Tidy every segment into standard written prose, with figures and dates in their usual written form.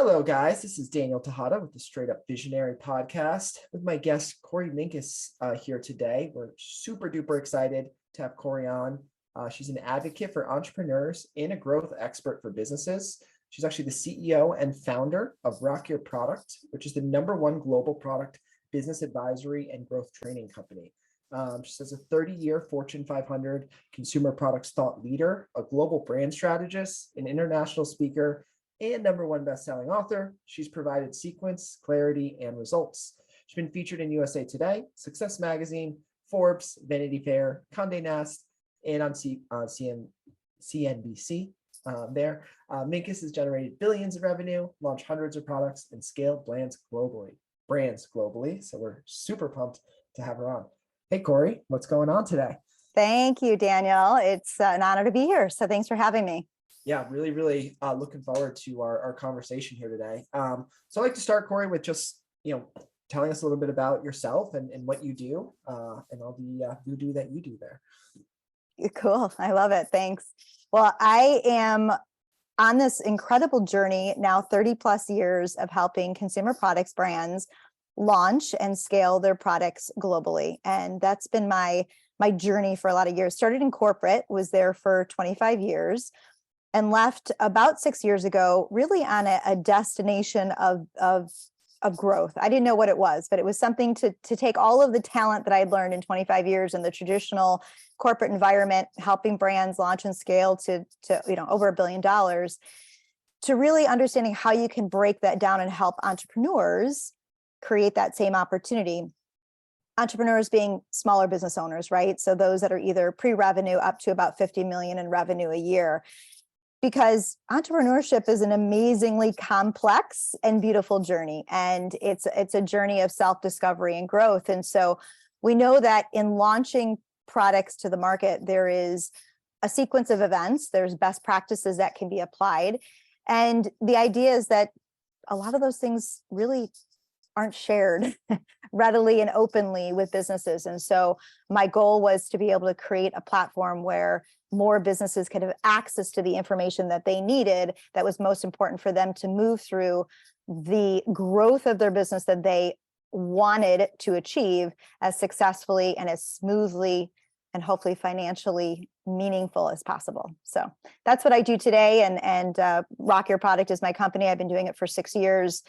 Hello, guys. This is Daniel Tejada with the Straight Up Visionary podcast with my guest, Korie Minkus, here today. We're super duper excited to have Korie on. She's an advocate for entrepreneurs and a growth expert for businesses. She's actually the CEO and founder of Rock Your Product, which is the #1 global product business advisory and growth training company. She's a 30-year Fortune 500 consumer products thought leader, a global brand strategist, an international speaker, and #1 best-selling author. She's provided sequence, clarity, and results. She's been featured in USA Today, Success Magazine, Forbes, Vanity Fair, Condé Nast, and on CNBC. Minkus has generated billions of revenue, launched hundreds of products, and scaled brands globally. So we're super pumped to have her on. Hey, Korie, what's going on today? Thank you, Daniel. It's an honor to be here. So thanks for having me. Yeah, really looking forward to our conversation here today. So I'd like to start, Korie, with just, telling us a little bit about yourself and what you do and all the voodoo that you do there. Cool. I love it. Thanks. Well, I am on this incredible journey now, 30 plus years of helping consumer products brands launch and scale their products globally. And that's been my journey for a lot of years. Started in corporate, was there for 25 years. And left about 6 years ago, really on a destination of growth. I didn't know what it was, but it was something to take all of the talent that I had learned in 25 years in the traditional corporate environment, helping brands launch and scale to over $1 billion, to really understanding how you can break that down and help entrepreneurs create that same opportunity. Entrepreneurs being smaller business owners, right? So those that are either pre-revenue up to about 50 million in revenue a year. Because entrepreneurship is an amazingly complex and beautiful journey. And it's a journey of self-discovery and growth. And so we know that in launching products to the market, there is a sequence of events, there's best practices that can be applied. And the idea is that a lot of those things really aren't shared readily and openly with businesses. And so my goal was to be able to create a platform where more businesses could have access to the information that they needed that was most important for them to move through the growth of their business that they wanted to achieve as successfully and as smoothly and hopefully financially meaningful as possible. So that's what I do today. And Rock Your Product is my company. I've been doing it for 6 years.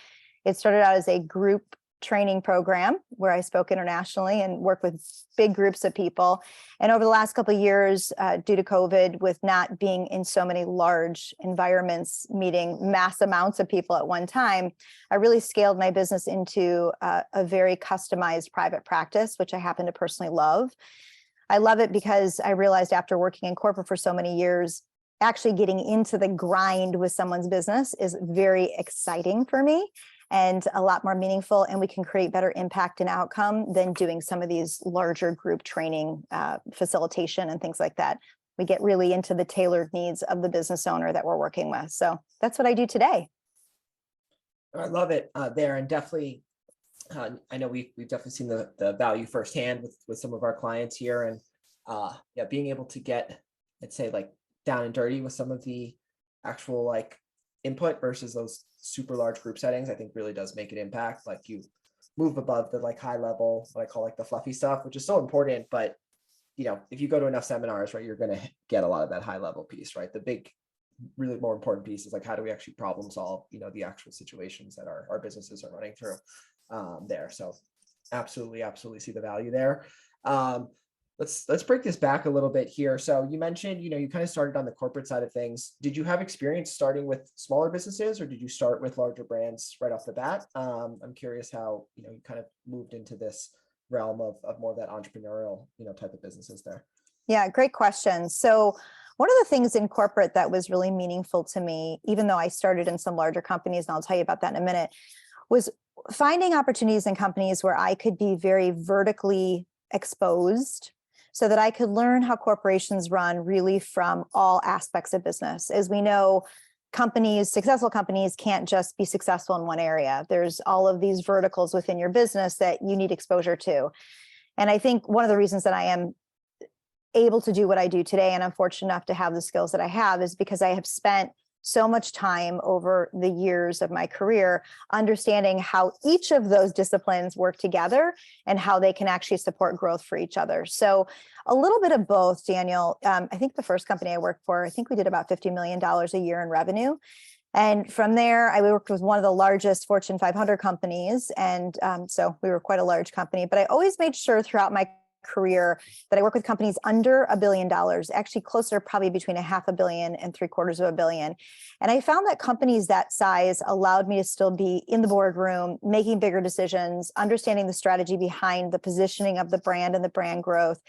It started out as a group training program where I spoke internationally and worked with big groups of people. And over the last couple of years, due to COVID, with not being in so many large environments, meeting mass amounts of people at one time, I really scaled my business into a very customized private practice, which I happen to personally love. I love it because I realized after working in corporate for so many years, actually getting into the grind with someone's business is very exciting for me and a lot more meaningful, and we can create better impact and outcome than doing some of these larger group training, facilitation and things like that. We get really into the tailored needs of the business owner that we're working with. So that's what I do today. I love it there, and definitely, I know we've definitely seen the value firsthand with some of our clients here, and being able to get, let's say, like down and dirty with some of the actual like input versus those super large group settings, I think really does make an impact. Like you move above the like high level, what I call like the fluffy stuff, which is so important. But if you go to enough seminars, right, you're going to get a lot of that high level piece, right? The big, really more important piece is like, how do we actually problem solve, the actual situations that our businesses are running through there. So absolutely see the value there. Let's break this back a little bit here. So you mentioned, you kind of started on the corporate side of things. Did you have experience starting with smaller businesses, or did you start with larger brands right off the bat? I'm curious how, you kind of moved into this realm of more of that entrepreneurial, type of businesses there. Yeah, great question. So one of the things in corporate that was really meaningful to me, even though I started in some larger companies, and I'll tell you about that in a minute, was finding opportunities in companies where I could be very vertically exposed, so that I could learn how corporations run really from all aspects of business. As we know, successful companies can't just be successful in one area. There's all of these verticals within your business that you need exposure to. And I think one of the reasons that I am able to do what I do today, and I'm fortunate enough to have the skills that I have, is because I have spent so much time over the years of my career, understanding how each of those disciplines work together and how they can actually support growth for each other. So a little bit of both, Daniel. I think the first company I worked for, I think we did about $50 million a year in revenue. And from there, I worked with one of the largest Fortune 500 companies. And so we were quite a large company, but I always made sure throughout my career that I work with companies under $1 billion, actually closer, probably between $500 million and $750 million. And I found that companies that size allowed me to still be in the boardroom, making bigger decisions, understanding the strategy behind the positioning of the brand and the brand growth,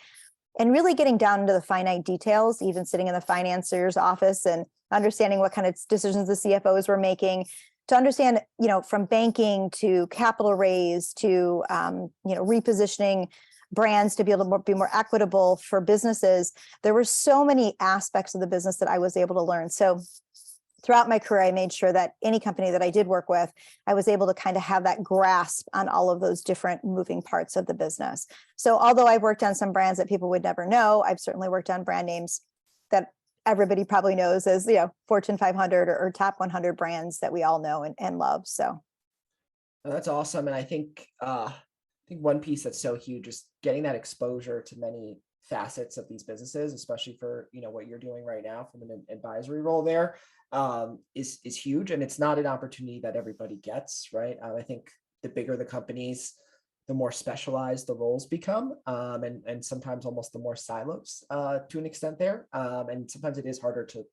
and really getting down into the finite details, even sitting in the financier's office and understanding what kind of decisions the CFOs were making, to understand, from banking to capital raise to, repositioning brands to be able to be more equitable for businesses. There were so many aspects of the business that I was able to learn. So throughout my career, I made sure that any company that I did work with, I was able to kind of have that grasp on all of those different moving parts of the business. So although I've worked on some brands that people would never know, I've certainly worked on brand names that everybody probably knows as, Fortune 500 or top 100 brands that we all know and love. So That's awesome. And I think one piece that's so huge is getting that exposure to many facets of these businesses, especially for, what you're doing right now from an advisory role there, is huge. And it's not an opportunity that everybody gets, right? I think the bigger the companies, the more specialized the roles become, and sometimes almost the more silos to an extent there. And sometimes it is harder to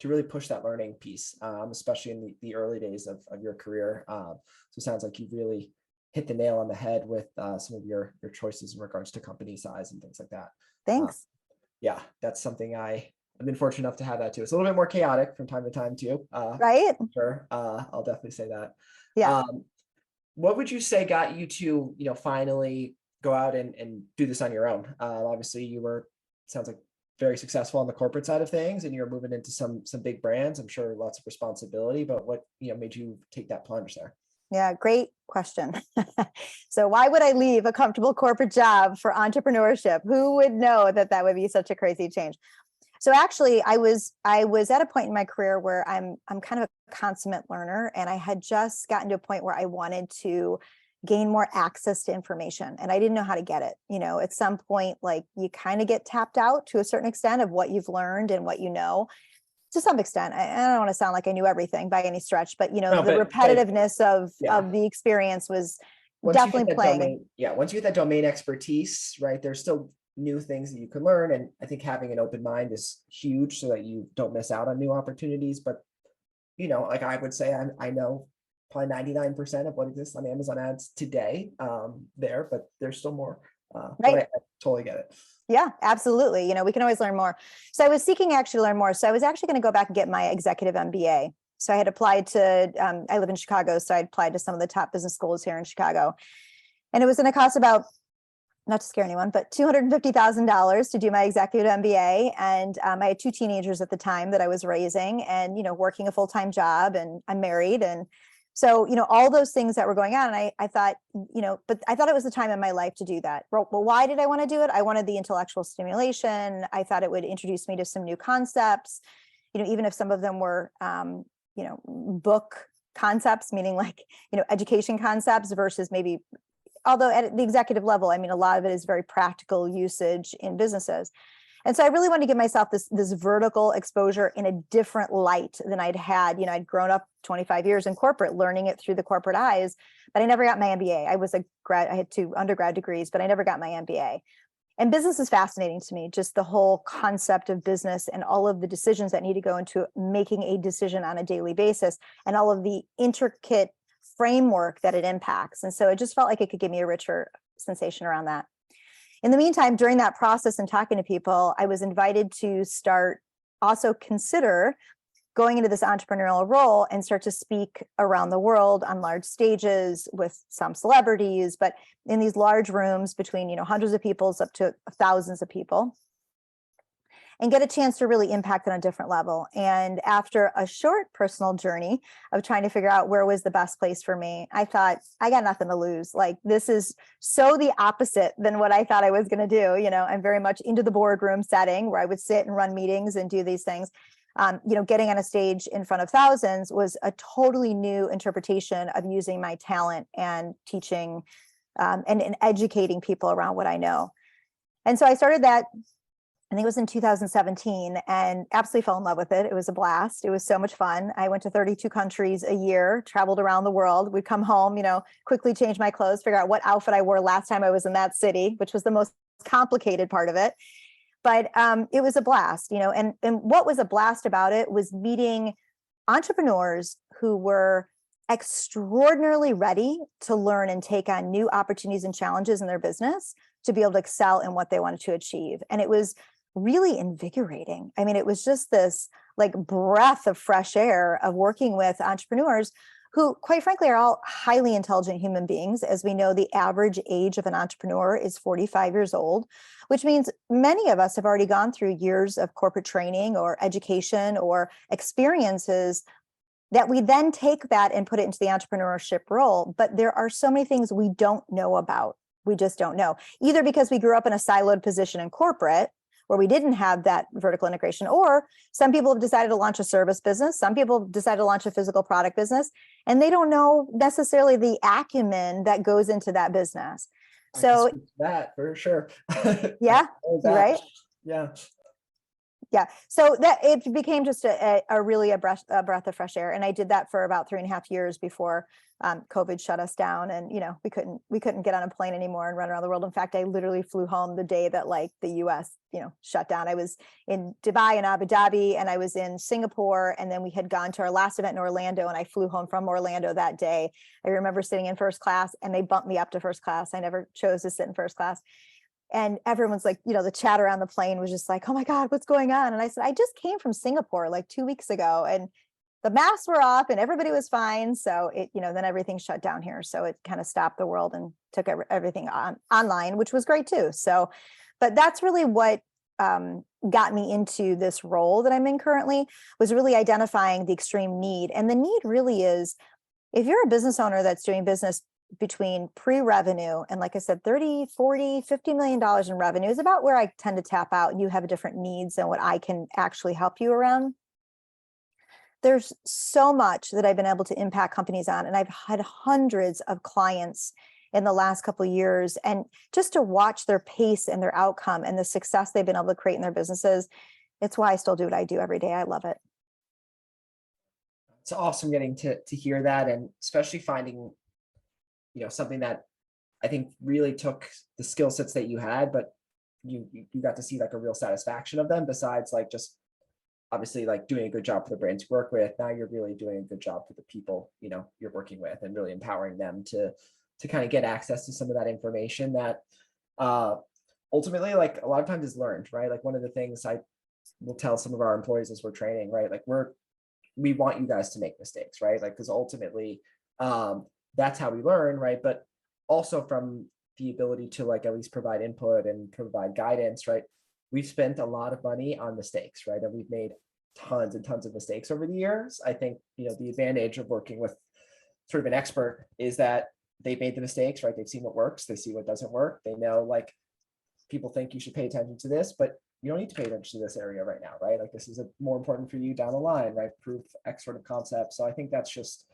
really push that learning piece, especially in the early days of your career. So it sounds like you've really hit the nail on the head with some of your choices in regards to company size and things like that. thanks. Yeah, that's something I've been fortunate enough to have that too. It's a little bit more chaotic from time to time too. Right? Sure. I'll definitely say that. Yeah. What would you say got you to, finally go out and do this on your own? Obviously sounds like very successful on the corporate side of things, and you're moving into some big brands. I'm sure lots of responsibility, but what, made you take that plunge there? Yeah, great question. So why would I leave a comfortable corporate job for entrepreneurship? Who would know that would be such a crazy change? So actually, I was at a point in my career where I'm kind of a consummate learner, and I had just gotten to a point where I wanted to gain more access to information, and I didn't know how to get it. At some point, like, you kind of get tapped out to a certain extent of what you've learned and what you know. To some extent, I don't want to sound like I knew everything by any stretch, but the repetitiveness of the experience was definitely playing. Once you get that domain expertise, right, there's still new things that you can learn. And I think having an open mind is huge so that you don't miss out on new opportunities. But, like I would say, I know probably 99% of what exists on Amazon ads today there, but there's still more. Right. I totally get it. Yeah, absolutely. We can always learn more. So I was seeking actually to learn more. So I was actually going to go back and get my executive MBA. So I had applied to, I live in Chicago, so I applied to some of the top business schools here in Chicago. And it was going to cost about, not to scare anyone, but $250,000 to do my executive MBA. And I had 2 teenagers at the time that I was raising and, working a full-time job, and I'm married. And so, all those things that were going on, and I thought, but I thought it was the time in my life to do that. Well, why did I want to do it? I wanted the intellectual stimulation. I thought it would introduce me to some new concepts, even if some of them were, book concepts, meaning like, education concepts versus maybe, although at the executive level, a lot of it is very practical usage in businesses. And so I really wanted to give myself this vertical exposure in a different light than I'd had. I'd grown up 25 years in corporate, learning it through the corporate eyes, but I never got my MBA. I had 2 undergrad degrees, but I never got my MBA. And business is fascinating to me, just the whole concept of business and all of the decisions that need to go into making a decision on a daily basis and all of the intricate framework that it impacts. And so it just felt like it could give me a richer sensation around that. In the meantime, during that process and talking to people, I was invited to consider going into this entrepreneurial role and start to speak around the world on large stages with some celebrities, but in these large rooms between, hundreds of people up to thousands of people, and get a chance to really impact on a different level. And after a short personal journey of trying to figure out where was the best place for me, I thought, I got nothing to lose. Like, this is so the opposite than what I thought I was going to do. I'm very much into the boardroom setting where I would sit and run meetings and do these things. Getting on a stage in front of thousands was a totally new interpretation of using my talent and teaching and educating people around what I know. And so I started that, I think it was in 2017, and absolutely fell in love with it. It was a blast. It was so much fun. I went to 32 countries a year, traveled around the world. We'd come home, quickly change my clothes, figure out what outfit I wore last time I was in that city, which was the most complicated part of it. But it was a blast, and what was a blast about it was meeting entrepreneurs who were extraordinarily ready to learn and take on new opportunities and challenges in their business to be able to excel in what they wanted to achieve. And it was really invigorating. I mean, it was just this like breath of fresh air of working with entrepreneurs who, quite frankly, are all highly intelligent human beings. As we know, the average age of an entrepreneur is 45 years old, which means many of us have already gone through years of corporate training or education or experiences that we then take that and put it into the entrepreneurship role. But there are so many things we don't know about. We just don't know, either because we grew up in a siloed position in corporate where we didn't have that vertical integration, or some people have decided to launch a service business. Some people have decided to launch a physical product business, and they don't know necessarily the acumen that goes into that business. So that for sure. Yeah, right. Yeah. Yeah. So that it became just a really a breath of fresh air. And I did that for about 3.5 years before COVID shut us down. And, we couldn't get on a plane anymore and run around the world. In fact, I literally flew home the day that the US, shut down. I was in Dubai and Abu Dhabi, and I was in Singapore. And then we had gone to our last event in Orlando, and I flew home from Orlando that day. I remember sitting in first class, and they bumped me up to first class. I never chose to sit in first class. And everyone's like, the chatter on the plane was just like, oh my God, what's going on? And I said, I just came from Singapore like 2 weeks ago, and the masks were off and everybody was fine. So then everything shut down here. So it kind of stopped the world and took everything online, which was great too. So, but that's really what got me into this role that I'm in currently, was really identifying the extreme need. And the need really is, if you're a business owner that's doing business between pre-revenue and, like I said, 30, 40, $50 million in revenue is about where I tend to tap out, and you have different needs and what I can actually help you around. There's so much that I've been able to impact companies on, and I've had hundreds of clients in the last couple of years, and just to watch their pace and their outcome and the success they've been able to create in their businesses, it's why I still do what I do every day. I love it. It's awesome getting to hear that, and especially finding something that I think really took the skill sets that you had, but you got to see like a real satisfaction of them, besides like just obviously like doing a good job for the brands you work with. Now you're really doing a good job for the people you're working with, and really empowering them to kind of get access to some of that information that ultimately, like, a lot of times is learned, right? Like, one of the things I will tell some of our employees as we're training, right? Like, we want you guys to make mistakes, right? Like, because ultimately that's how we learn, right? But also from the ability to like at least provide input and provide guidance, right? We've spent a lot of money on mistakes, right? And we've made tons and tons of mistakes over the years. I think, the advantage of working with sort of an expert is that they've made the mistakes, right? They've seen what works, they see what doesn't work. They know, like, people think you should pay attention to this, but you don't need to pay attention to this area right now, right? Like, this is more important for you down the line, right? Proof X sort of concept. So I think that's just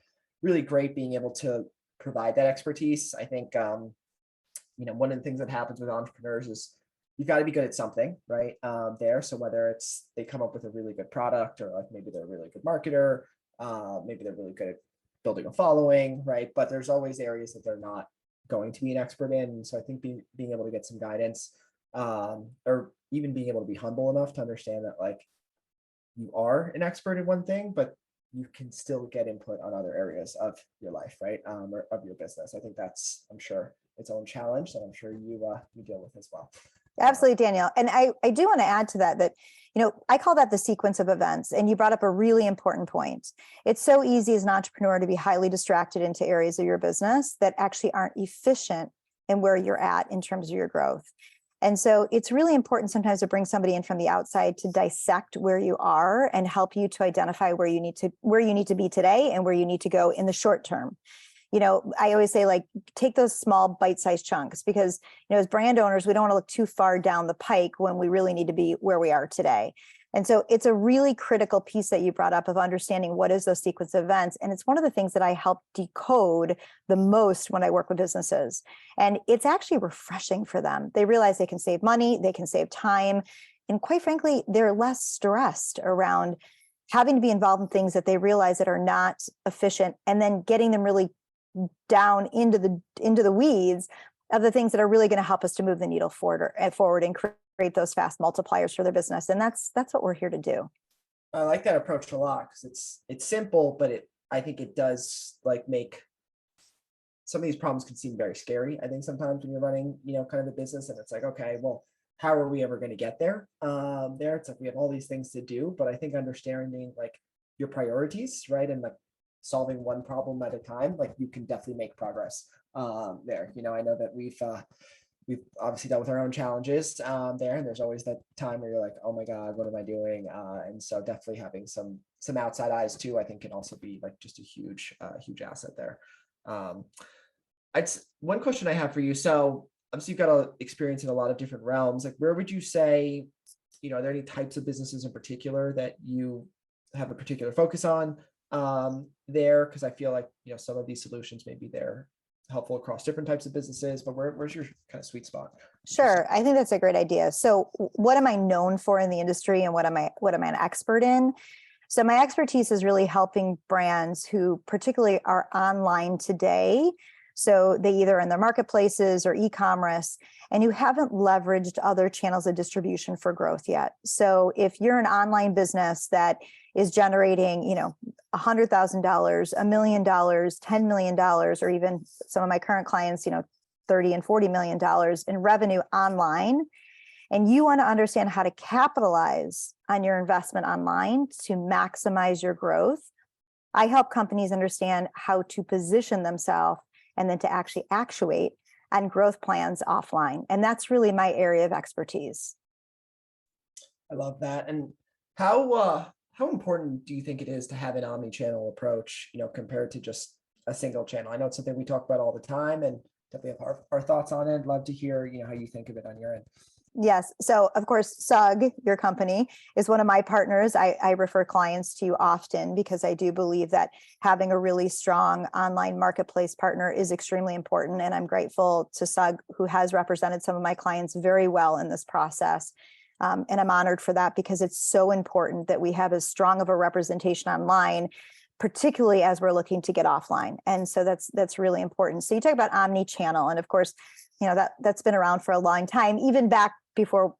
really great, being able to provide that expertise. I think, one of the things that happens with entrepreneurs is you've got to be good at something, right? There. So whether it's they come up with a really good product, or like maybe they're a really good marketer, maybe they're really good at building a following, right? But there's always areas that they're not going to be an expert in. So I think being able to get some guidance, or even being able to be humble enough to understand that, like, you are an expert in one thing, but you can still get input on other areas of your life, right? Or of your business. I think that's, I'm sure, its own challenge that I'm sure you deal with as well. Absolutely, Danielle. And I do want to add to that, I call that the sequence of events. And you brought up a really important point. It's so easy as an entrepreneur to be highly distracted into areas of your business that actually aren't efficient in where you're at in terms of your growth. And so it's really important sometimes to bring somebody in from the outside to dissect where you are and help you to identify where you need to be today and where you need to go in the short term. I always say, like, take those small bite-sized chunks, because, as brand owners, we don't want to look too far down the pike when we really need to be where we are today. And so it's a really critical piece that you brought up of understanding what is those sequence of events. And it's one of the things that I help decode the most when I work with businesses. And it's actually refreshing for them. They realize they can save money, they can save time. And quite frankly, they're less stressed around having to be involved in things that they realize that are not efficient, and then getting them really down into the weeds of the things that are really going to help us to move the needle forward and create those fast multipliers for their business. And that's what we're here to do. I like that approach a lot because it's simple, but I think it does like make some of these problems can seem very scary. I think sometimes when you're running, kind of a business, and it's like, okay, well, how are we ever going to get there? It's like we have all these things to do, but I think understanding like your priorities, right, and like solving one problem at a time, like you can definitely make progress there. I know that we've obviously dealt with our own challenges there, and there's always that time where you're like, oh my God, what am I doing? And so definitely having some outside eyes too, I think can also be like just a huge asset there. One question I have for you. So obviously you've got a experience in a lot of different realms. Like where would you say, are there any types of businesses in particular that you have a particular focus on there? Because I feel like, some of these solutions maybe they're helpful across different types of businesses, but where's your kind of sweet spot? Sure. I think that's a great idea. So what am I known for in the industry, and what am I an expert in? So my expertise is really helping brands who particularly are online today. So they either in their marketplaces or e-commerce, and you haven't leveraged other channels of distribution for growth yet. So if you're an online business that is generating, $100,000, $1 million, $10 million, or even some of my current clients, $30 and $40 million in revenue online, and you want to understand how to capitalize on your investment online to maximize your growth, I help companies understand how to position themselves and then to actually actuate on growth plans offline. And that's really my area of expertise. I love that. And how important do you think it is to have an omni-channel approach, compared to just a single channel? I know it's something we talk about all the time, and definitely have our thoughts on it. I'd love to hear, how you think of it on your end. Yes. So of course, SUG, your company, is one of my partners. I refer clients to you often because I do believe that having a really strong online marketplace partner is extremely important. And I'm grateful to SUG, who has represented some of my clients very well in this process. And I'm honored for that because it's so important that we have as strong of a representation online, particularly as we're looking to get offline. And so that's really important. So you talk about omni-channel, and of course, that's been around for a long time, even back before,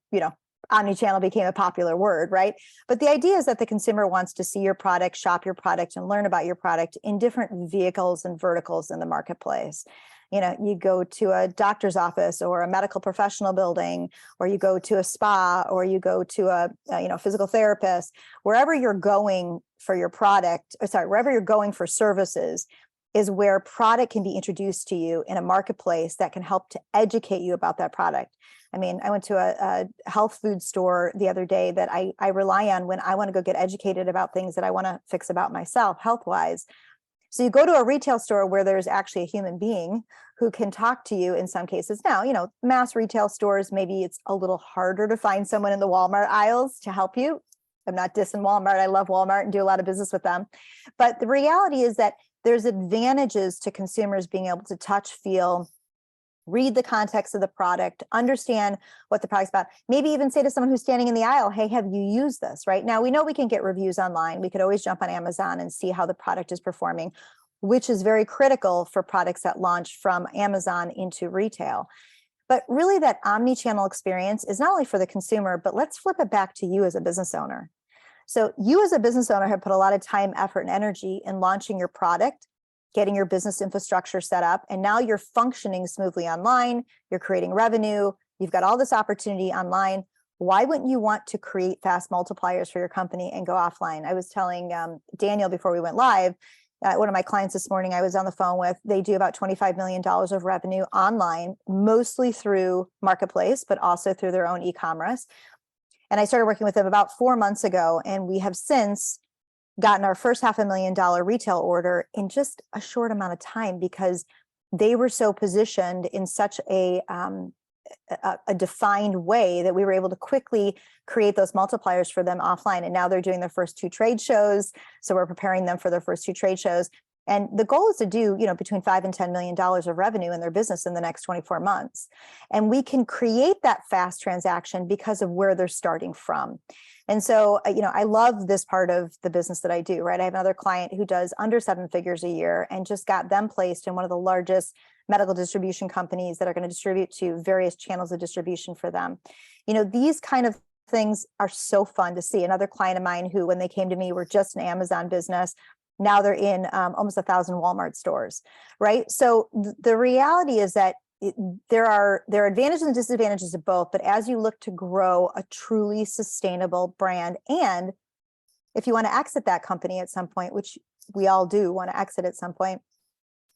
omni-channel became a popular word, right? But the idea is that the consumer wants to see your product, shop your product, and learn about your product in different vehicles and verticals in the marketplace. You go to a doctor's office or a medical professional building, or you go to a spa, or you go to a physical therapist, wherever you're going for your product, wherever you're going for services, is where product can be introduced to you in a marketplace that can help to educate you about that product. I mean, I went to a health food store the other day that I rely on when I want to go get educated about things that I want to fix about myself health-wise. So you go to a retail store where there's actually a human being who can talk to you in some cases. Now, mass retail stores, maybe it's a little harder to find someone in the Walmart aisles to help you. I'm not dissing Walmart. I love Walmart and do a lot of business with them. But the reality is that there's advantages to consumers being able to touch, feel, read the context of the product, understand what the product's about, maybe even say to someone who's standing in the aisle, hey, have you used this, right? Now, we know we can get reviews online. We could always jump on Amazon and see how the product is performing, which is very critical for products that launch from Amazon into retail. But really that omni-channel experience is not only for the consumer, but let's flip it back to you as a business owner. So you as a business owner have put a lot of time, effort, and energy in launching your product, getting your business infrastructure set up, and now you're functioning smoothly online, you're creating revenue, you've got all this opportunity online. Why wouldn't you want to create fast multipliers for your company and go offline? I was telling Daniel before we went live, one of my clients this morning I was on the phone with, they do about $25 million of revenue online, mostly through Marketplace, but also through their own e-commerce. And I started working with them about 4 months ago, and we have since gotten our first $500,000 retail order in just a short amount of time because they were so positioned in such a a defined way that we were able to quickly create those multipliers for them offline. And now they're doing their first 2 trade shows. So we're preparing them for their first 2 trade shows. And the goal is to do, between $5 and $10 million of revenue in their business in the next 24 months. And we can create that fast transaction because of where they're starting from. And so, I love this part of the business that I do, right? I have another client who does under 7 figures a year and just got them placed in one of the largest medical distribution companies that are going to distribute to various channels of distribution for them. These kind of things are so fun to see. Another client of mine who, when they came to me, were just an Amazon business. Now they're in almost 1,000 Walmart stores, right? So the reality is that there are advantages and disadvantages of both, but as you look to grow a truly sustainable brand, and if you want to exit that company at some point, which we all do want to exit at some point,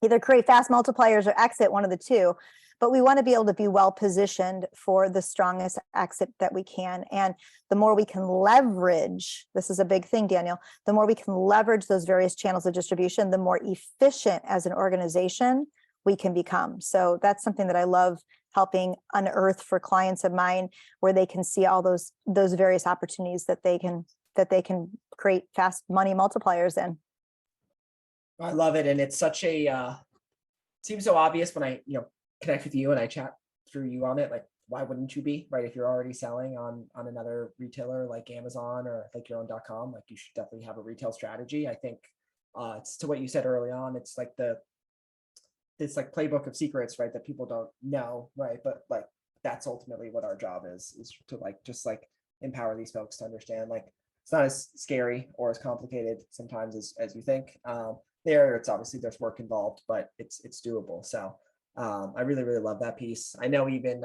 either create fast multipliers or exit, one of the two, but we want to be able to be well positioned for the strongest exit that we can. And the more we can leverage, this is a big thing, Daniel, the more we can leverage those various channels of distribution, the more efficient as an organization we can become. So that's something that I love helping unearth for clients of mine, where they can see all those various opportunities that they can create fast money multipliers in. I love it. And it's such seems so obvious when I, connect with you and I chat through you on it. Like, why wouldn't you be, right? If you're already selling on another retailer like Amazon or like your own .com, like you should definitely have a retail strategy. I think it's to what you said early on. It's like this like playbook of secrets, right? That people don't know, right? But like, that's ultimately what our job is to just empower these folks to understand, like, it's not as scary or as complicated sometimes as you think. It's obviously there's work involved, but it's doable. So I really, really love that piece. I know even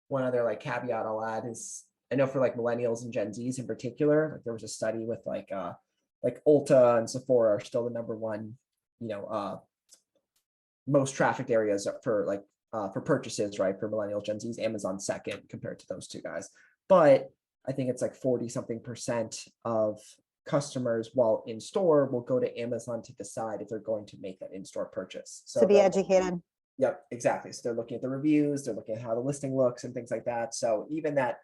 one other like caveat I'll add is, I know for like millennials and Gen Zs in particular, like there was a study with like Ulta and Sephora are still the number one, most trafficked areas for purchases, right? For millennials, Gen Zs, Amazon second compared to those two guys. But I think it's like 40-something% of customers while in store will go to Amazon to decide if they're going to make that in-store purchase. So to be educated. Yep, exactly. So they're looking at the reviews, they're looking at how the listing looks and things like that. So even that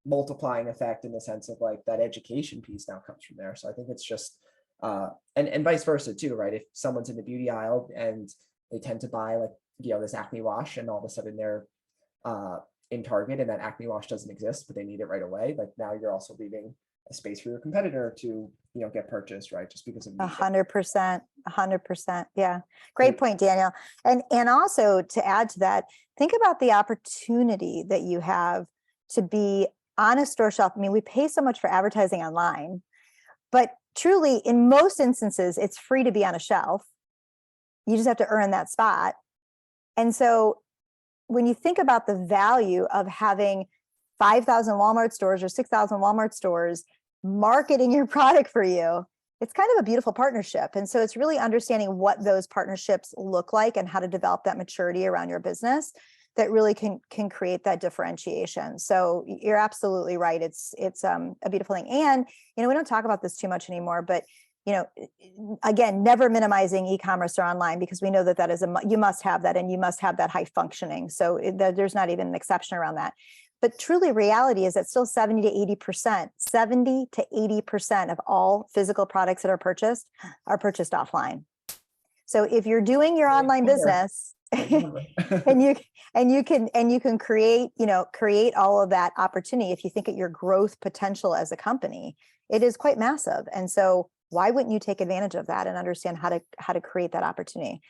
multiplying effect in the sense of like that education piece now comes from there. So I think it's just and vice versa too, right? If someone's in the beauty aisle and they tend to buy like this acne wash, and all of a sudden they're in Target and that acne wash doesn't exist, but they need it right away, like now you're also leaving a space for your competitor to get purchased, right? Just because of 100%. Yeah, great point, Daniel. And also to add to that, think about the opportunity that you have to be on a store shelf. I mean, we pay so much for advertising online, but truly in most instances it's free to be on a shelf. You just have to earn that spot. And so when you think about the value of having 5,000 Walmart stores or 6,000 Walmart stores marketing your product for you, it's kind of a beautiful partnership. And so it's really understanding what those partnerships look like and how to develop that maturity around your business that really can create that differentiation. So you're absolutely right. It's a beautiful thing. And, we don't talk about this too much anymore, but again, never minimizing e-commerce or online, because we know that is you must have that, and you must have that high functioning. So there's not even an exception around that. But truly, reality is that still 70 to 80% of all physical products that are purchased offline. So if you're doing your online business and you can create all of that opportunity, if you think at your growth potential as a company, it is quite massive. And so why wouldn't you take advantage of that and understand how to create that opportunity?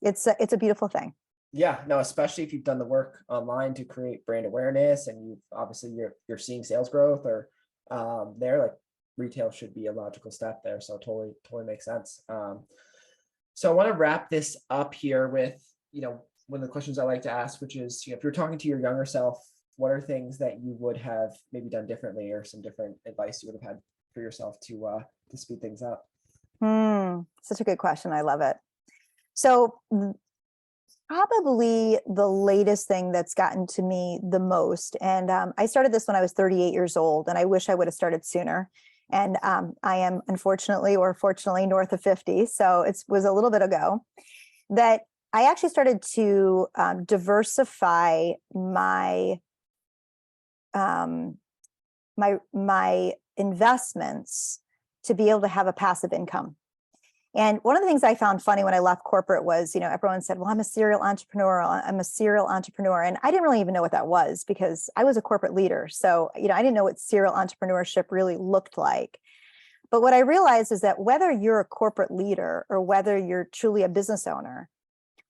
It's a beautiful thing. Yeah, no, especially if you've done the work online to create brand awareness, and you've obviously you're seeing sales growth or like retail should be a logical step there. So totally makes sense. So I want to wrap this up here with, one of the questions I like to ask, which is, if you're talking to your younger self, what are things that you would have maybe done differently, or some different advice you would have had for yourself to speed things up? Such a good question. I love it. So probably the latest thing that's gotten to me the most, and I started this when I was 38 years old, and I wish I would have started sooner. And I am unfortunately or fortunately north of 50, so it was a little bit ago, that I actually started to diversify my my investments to be able to have a passive income. And one of the things I found funny when I left corporate was, everyone said, well, I'm a serial entrepreneur. I'm a serial entrepreneur. And I didn't really even know what that was because I was a corporate leader. So, I didn't know what serial entrepreneurship really looked like. But what I realized is that whether you're a corporate leader or whether you're truly a business owner,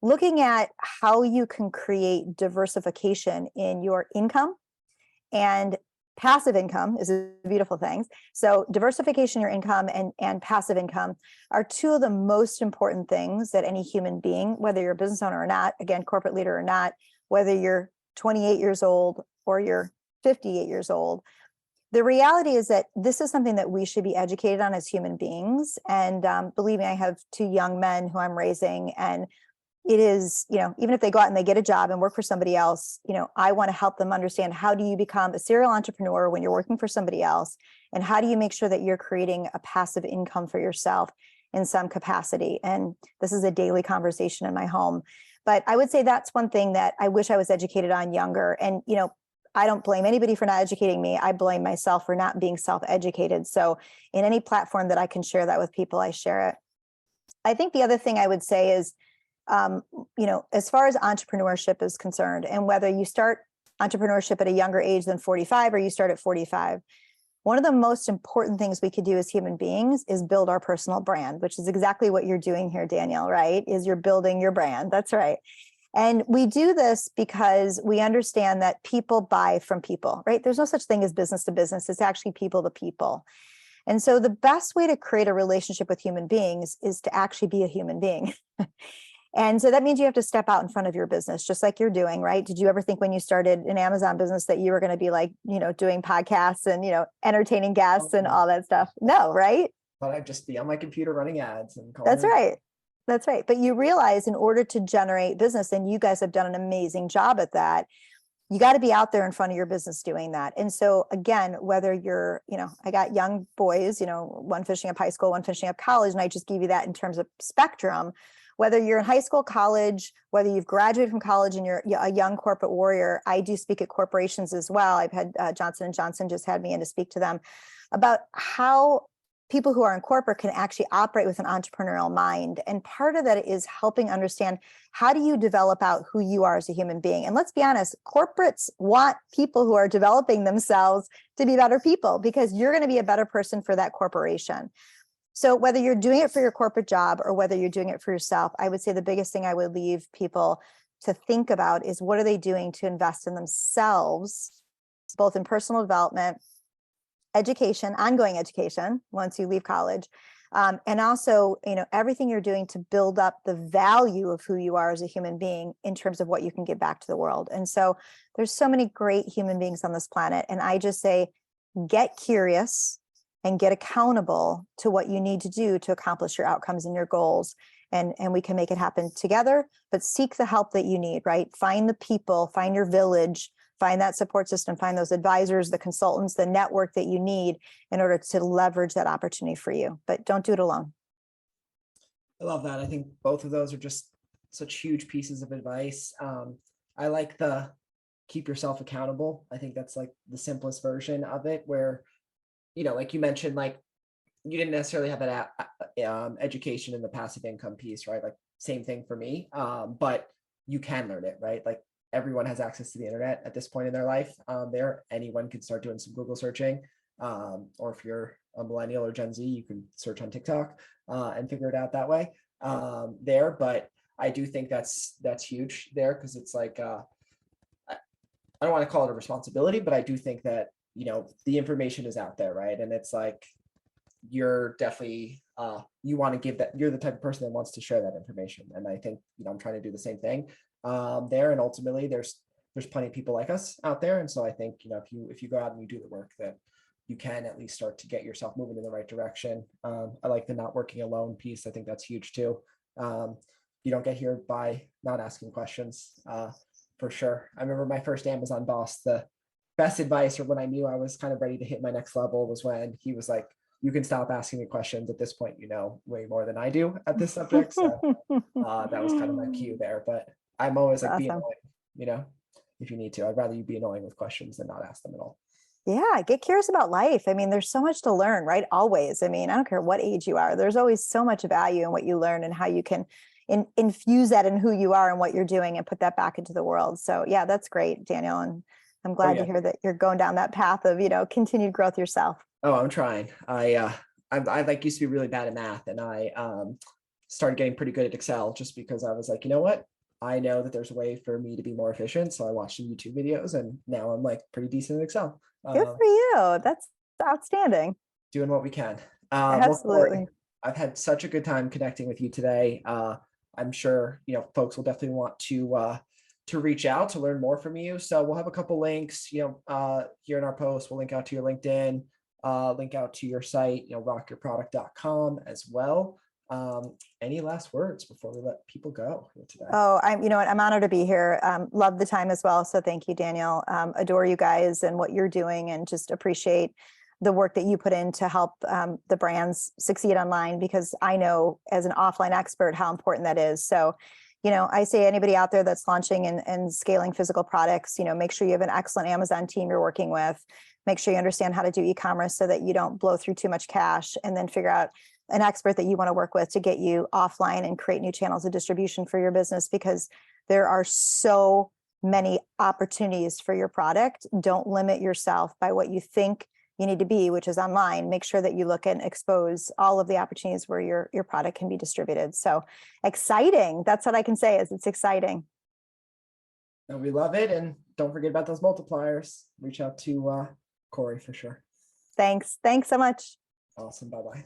looking at how you can create diversification in your income, and passive income is a beautiful thing. So diversification in your income and passive income are two of the most important things that any human being, whether you're a business owner or not, again, corporate leader or not, whether you're 28 years old or you're 58 years old, the reality is that this is something that we should be educated on as human beings. And believe me, I have two young men who I'm raising, and it is, even if they go out and they get a job and work for somebody else, I want to help them understand, how do you become a serial entrepreneur when you're working for somebody else? And how do you make sure that you're creating a passive income for yourself in some capacity? And this is a daily conversation in my home. But I would say that's one thing that I wish I was educated on younger. And, I don't blame anybody for not educating me. I blame myself for not being self-educated. So in any platform that I can share that with people, I share it. I think the other thing I would say is, as far as entrepreneurship is concerned, and whether you start entrepreneurship at a younger age than 45 or you start at 45, one of the most important things we could do as human beings is build our personal brand, which is exactly what you're doing here, Danielle, right? Is you're building your brand. That's right. And we do this because we understand that people buy from people, right? There's no such thing as business to business. It's actually people to people. And so the best way to create a relationship with human beings is to actually be a human being. And so that means you have to step out in front of your business, just like you're doing, right? Did you ever think when you started an Amazon business that you were going to be like, doing podcasts and, entertaining guests and all that stuff? No, right? But I'd just be on my computer running ads and calling. That's right. That's right. But you realize in order to generate business, and you guys have done an amazing job at that, you got to be out there in front of your business doing that. And so again, whether you're, I got young boys, one finishing up high school, one finishing up college, and I just give you that in terms of spectrum. Whether you're in high school, college, whether you've graduated from college and you're a young corporate warrior, I do speak at corporations as well. I've had Johnson & Johnson just had me in to speak to them about how people who are in corporate can actually operate with an entrepreneurial mind. And part of that is helping understand, how do you develop out who you are as a human being? And let's be honest, corporates want people who are developing themselves to be better people, because you're going to be a better person for that corporation. So whether you're doing it for your corporate job or whether you're doing it for yourself, I would say the biggest thing I would leave people to think about is, what are they doing to invest in themselves, both in personal development, education, ongoing education once you leave college, and also, everything you're doing to build up the value of who you are as a human being in terms of what you can give back to the world. And so there's so many great human beings on this planet. And I just say, get curious and get accountable to what you need to do to accomplish your outcomes and your goals. And we can make it happen together, but seek the help that you need, right? Find the people, find your village, find that support system, find those advisors, the consultants, the network that you need in order to leverage that opportunity for you, but don't do it alone. I love that. I think both of those are just such huge pieces of advice. I like the keep yourself accountable. I think that's like the simplest version of it, where, like you mentioned, like you didn't necessarily have that education in the passive income piece, right? Like same thing for me, but you can learn it, right? Like everyone has access to the internet at this point in their life. Anyone can start doing some Google searching, or if you're a millennial or Gen Z, you can search on TikTok and figure it out that way there. But I do think that's huge there, because it's like, I don't want to call it a responsibility, but I do think that, the information is out there, right? And it's like, you're definitely, you want to give that, you're the type of person that wants to share that information. And I think, I'm trying to do the same thing there. And ultimately there's plenty of people like us out there. And so I think, if you go out and you do the work, that you can at least start to get yourself moving in the right direction. I like the not working alone piece. I think that's huge too. You don't get here by not asking questions, for sure. I remember my first Amazon boss, the best advice, or when I knew I was kind of ready to hit my next level, was when he was like, you can stop asking me questions at this point, you know, way more than I do at this subject. So that was kind of my cue there, but I'm always like, be Awesome. annoying, you know, if you need to. I'd rather you be annoying with questions than not ask them at all. Yeah, get curious about life. I mean, there's so much to learn, right? Always. I mean, I don't care what age you are. There's always so much value in what you learn and how you can infuse that in who you are and what you're doing and put that back into the world. So yeah, that's great, Daniel. And I'm glad to hear that you're going down that path of, continued growth yourself. Oh, I'm trying. I like used to be really bad at math, and I started getting pretty good at Excel just because I was like, you know what? I know that there's a way for me to be more efficient. So I watched some YouTube videos, and now I'm like pretty decent at Excel. Good for you. That's outstanding. Doing what we can. Well, Absolutely. Korie, I've had such a good time connecting with you today. I'm sure folks will definitely want to reach out to learn more from you. So we'll have a couple links, here in our post. We'll link out to your LinkedIn, link out to your site, rockyourproduct.com as well. Any last words before we let people go here today? Oh, I'm honored to be here. Love the time as well. So thank you, Daniel. Adore you guys and what you're doing, and just appreciate the work that you put in to help the brands succeed online, because I know as an offline expert how important that is. So, I say anybody out there that's launching and scaling physical products, make sure you have an excellent Amazon team you're working with. Make sure you understand how to do e-commerce so that you don't blow through too much cash, and then figure out an expert that you want to work with to get you offline and create new channels of distribution for your business, because there are so many opportunities for your product. Don't limit yourself by what you think you need to be, which is online. Make sure that you look and expose all of the opportunities where your product can be distributed. So exciting. That's what I can say, is it's exciting. And we love it. And don't forget about those multipliers. Reach out to Korie for sure. Thanks. Thanks so much. Awesome. Bye-bye.